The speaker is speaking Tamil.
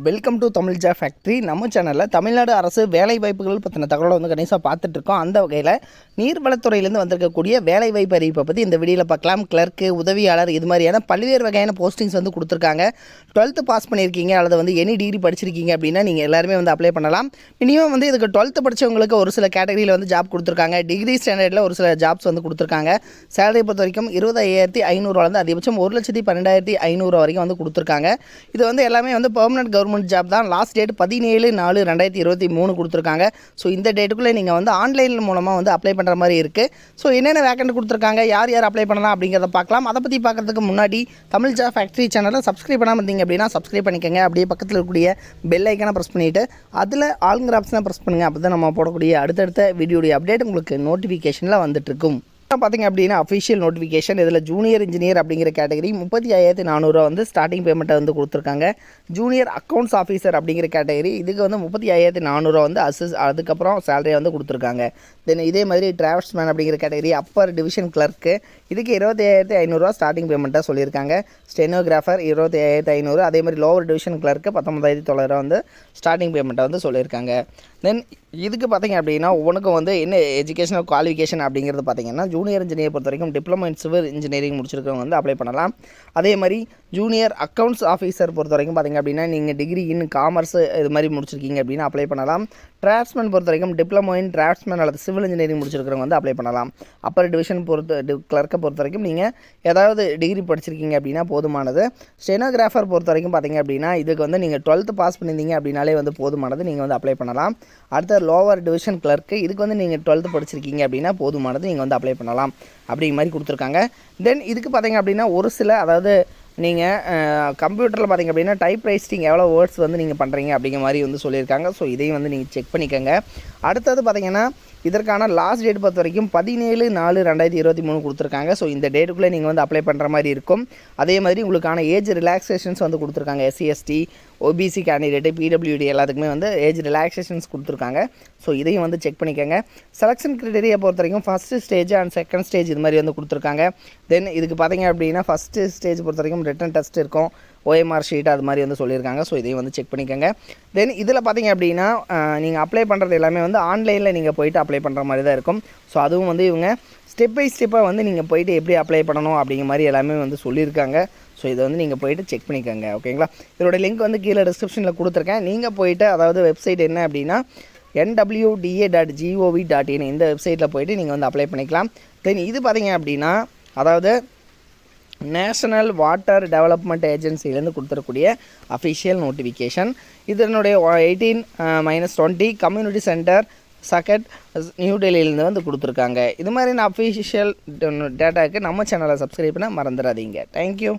Welcome to Tamil factory. நம்ம சேனலில் தமிழ்நாடு அரசு வேலைவாய்ப்புகள் பற்றின தகவலை வந்து கணிசாக பார்த்துட்ருக்கோம். அந்த வகையில் நீர்வளத்துறையிலேருந்து வந்திருக்கக்கூடிய வேலைவாய்ப்பு அறிவிப்பை பற்றி இந்த வீடியோவில் பார்க்கலாம். கிளர்க்கு, உதவியாளர், இது மாதிரியான பல்வேறு வகையான போஸ்டிங்ஸ் வந்து கொடுத்துருக்காங்க. 12th பாஸ் பண்ணியிருக்கீங்க அல்லது வந்து எனி டிகிரி படிச்சிருக்கீங்க அப்படின்னா நீங்கள் எல்லாருமே வந்து அப்ளை பண்ணலாம். மினிமம் வந்து இதுக்கு 12th படித்தவங்களுக்கு ஒரு சில கேட்டகரியில் வந்து ஜாப் கொடுத்துருக்காங்க. டிகிரி ஸ்டாண்டர்டில் ஒரு சில ஜாப்ஸ் வந்து கொடுத்துருக்காங்க. சேலரி பொறுத்த வரைக்கும் 25,500 அதிகபட்சம் 1,12,500 வரைக்கும் வந்து கொடுத்துருக்காங்க. இது வந்து எல்லாமே வந்து பெர்மனன்ட் கவர்மெண்ட் ஜாப் தான். லாஸ்ட் டேட் 17/4/2023 கொடுத்துருக்காங்க. ஸோ இந்த டேட்டுக்குள்ளே நீங்கள் வந்து ஆன்லைன் மூலமாக வந்து அப்ளை பண்ணுற மாதிரி இருக்குது. ஸோ என்னென்ன வேக்கண்ட் கொடுத்துருக்காங்க, யார் யார் அப்ளை பண்ணலாம் அப்படிங்கிறத பார்க்கலாம். அதை பற்றி பார்க்குறதுக்கு முன்னாடி தமிழ் ஃபேக்ட்ரி சேனலை சப்ஸ்கிரைப் பண்ணாமல் இருந்தீங்க அப்படின்னா சப்ஸ்கிரைப் பண்ணிக்கோங்க. அப்படியே பக்கத்தில் இருக்கக்கூடிய பெல் ஐக்கானை ப்ரெஸ் பண்ணிவிட்டு அதில் ஆளுங்கிற ஆப்ஷனை ப்ரெஸ் பண்ணுங்கள். அப்போ தான் நம்ம போடக்கூடிய அடுத்தடுத்த வீடியோடைய அப்டேட் உங்களுக்கு நோட்டிஃபிகேஷனில் வந்துட்டுருக்கும். பார்த்திங்க அப்படின்னா அஃபிஷியல் நோட்டிஃபிகேஷன். இதில் ஜூனியர் இன்ஜினியர் அப்படிங்கிற கேட்டகரி 35,400 வந்து ஸ்டார்டிங் பேமெண்ட்டை வந்து கொடுத்துருக்காங்க. ஜூனியர் அக்கௌண்ட்ஸ் ஆஃபீஸர் அப்படிங்கிற கேட்டகரி இதுக்கு வந்து 35,400 வந்து அதுக்கப்புறம் சேலரியை வந்து கொடுத்துருக்காங்க. தென் இதே மாதிரி டிராவல்ஸ்மேன் அப்படிங்கிற கேட்டகரி அப்பர் டிவிஷன் கிளர்க்கு இதுக்கு 25,500 ஸ்டார்டிங் பேமெண்ட்டாக சொல்லியிருக்காங்க. ஸ்டெனோகிராஃபர் 25,500. அதே மாதிரி லோவர் டிவிஷன் கிளர்க்கு 19,900 வந்து ஸ்டார்டிங் பேமெண்ட்டை வந்து சொல்லியிருக்காங்க. தென் இதுக்கு பார்த்திங்க அப்படின்னா ஒவ்வொன்றுக்கும் வந்து என்ன எஜுகேஷனல் குவாலிஃபிகேஷன் அப்படிங்கிறது பார்த்திங்கன்னா ஜூனியர் இன்ஜினியர் பொறுத்த வரைக்கும் டிப்ளமோ இன் சிவில் இன்ஜினியரிங் முடிச்சிருக்கவங்க வந்து அப்ளை பண்ணலாம். அதே மாதிரி ஜூனியர் அக்கௌண்ட்ஸ் ஆஃபீஸர் பொறுத்த வரைக்கும் பார்த்திங்க அப்படின்னா நீங்கள் டிகிரி இன் காமர்ஸ் இது மாதிரி முடிச்சிருக்கீங்க அப்படின்னா அப்ளை பண்ணலாம். டிராஃப்ட்ஸ்மேன் பொறுத்த வரைக்கும் டிப்ளமோ இன் டிராஃப்ட்ஸ்மேன் அல்லது சிவில் இன்ஜினியரிங் முடிச்சிருக்கிறவங்க வந்து அப்ளை பண்ணலாம். அப்பர் டிவிஷன் கிளர்க்கை பொறுத்த வரைக்கும் நீங்கள் ஏதாவது டிகிரி படிச்சிருக்கீங்க அப்படின்னா போதுமானது. ஸ்டெனோகிராஃபர் பொறுத்த வரைக்கும் பார்த்திங்க அப்படின்னா இதுக்கு வந்து நீங்கள் 12th பாஸ் பண்ணியிருந்தீங்க அப்படின்னாலே வந்து போதுமானது, நீங்கள் வந்து அப்ளை பண்ணலாம். அடுத்த லோவர் டிவிஷன் கிளர்க்கு இதுக்கு வந்து நீங்கள் 12th படிச்சிருக்கீங்க அப்படின்னா போதுமானது, நீங்கள் வந்து அப்ளை பண்ணலாம் அப்படிங்கிற மாதிரி கொடுத்துருக்காங்க. தென் இதுக்கு பார்த்திங்க அப்படின்னா ஒரு சில அதாவது நீங்கள் கம்ப்யூட்டரில் பார்த்திங்க அப்படின்னா டைப் ரைட்டிங் எவ்வளோ வேர்ட்ஸ் வந்து நீங்கள் பண்ணுறீங்க அப்படிங்கிற மாதிரி வந்து சொல்லியிருக்காங்க. ஸோ இதையும் வந்து நீங்கள் செக் பண்ணிக்கோங்க. அடுத்தது பார்த்திங்கன்னா இதற்கான லாஸ்ட் டேட் பொறுத்த வரைக்கும் 17/4/2023 கொடுத்துருக்காங்க. ஸோ இந்த டேட்டுக்குள்ளே நீங்கள் வந்து அப்ளை பண்ணுற மாதிரி இருக்கும். அதே மாதிரி உங்களுக்கான ஏஜ் ரிலாக்ஸேஷன்ஸ் வந்து கொடுத்துருக்காங்க. SC/ST, OBC கேண்டிடேட்டு, PWD எல்லாத்துக்குமே வந்து ஏஜ் ரிலாக்ஸேஷன்ஸ் கொடுத்துருக்காங்க. ஸோ இதையும் வந்து செக் பண்ணிக்கோங்க. செலெக்ஷன் க்ரைட்டீரியா பொறுத்த வரைக்கும் first stage and second stage இது மாதிரி வந்து கொடுத்துருக்காங்க. தென் இதுக்கு பார்த்திங்க அப்படின்னா ஃபஸ்ட்டு ஸ்டேஜ் பொறுத்த வரைக்கும் ரிட்டன் டெஸ்ட் இருக்கும், OMR ஷீட் அது மாதிரி வந்து சொல்லியிருக்காங்க. ஸோ இதையும் வந்து செக் பண்ணிக்கோங்க. தென் இதில் பார்த்திங்க அப்படின்னா நீங்கள் அப்ளை பண்ணுறது எல்லாமே வந்து ஆன்லைனில் நீங்கள் போய்ட்டு அப்ளை பண்ணுற மாதிரி தான் இருக்கும். ஸோ அதுவும் வந்து இவங்க ஸ்டெப் பை ஸ்டெப்பாக வந்து நீங்கள் போய்ட்டு எப்படி அப்ளை பண்ணணும் அப்படிங்கிற மாதிரி எல்லாமே வந்து சொல்லியிருக்காங்க. ஸோ இதை வந்து நீங்கள் போய்ட்டு செக் பண்ணிக்கோங்க. ஓகேங்களா? இதோட லிங்க் வந்து கீழே டிஸ்கிரிப்ஷனில் கொடுத்துருக்கேன். நீங்கள் போய்ட்டு அதாவது வெப்சைட் என்ன அப்படின்னா nwda.gov.in இந்த வெப்சைட்டில் போய்ட்டு நீங்கள் வந்து அப்ளை பண்ணிக்கலாம். தென் இது பார்த்திங்க அப்படின்னா அதாவது நேஷனல் வாட்டர் டெவலப்மெண்ட் ஏஜென்சிலேருந்து கொடுத்துருக்கூடிய அஃபிஷியல் நோட்டிஃபிகேஷன். இதனுடைய 18-20 கம்யூனிட்டி சென்டர் சக்கட் நியூ டெல்லியிலேருந்து வந்து கொடுத்துருக்காங்க. இது மாதிரி அஃபிஷியல் டேட்டாவுக்கு நம்ம சேனலை சப்ஸ்கிரைப் பண்ண மறந்துடாதீங்க. தேங்க்யூ.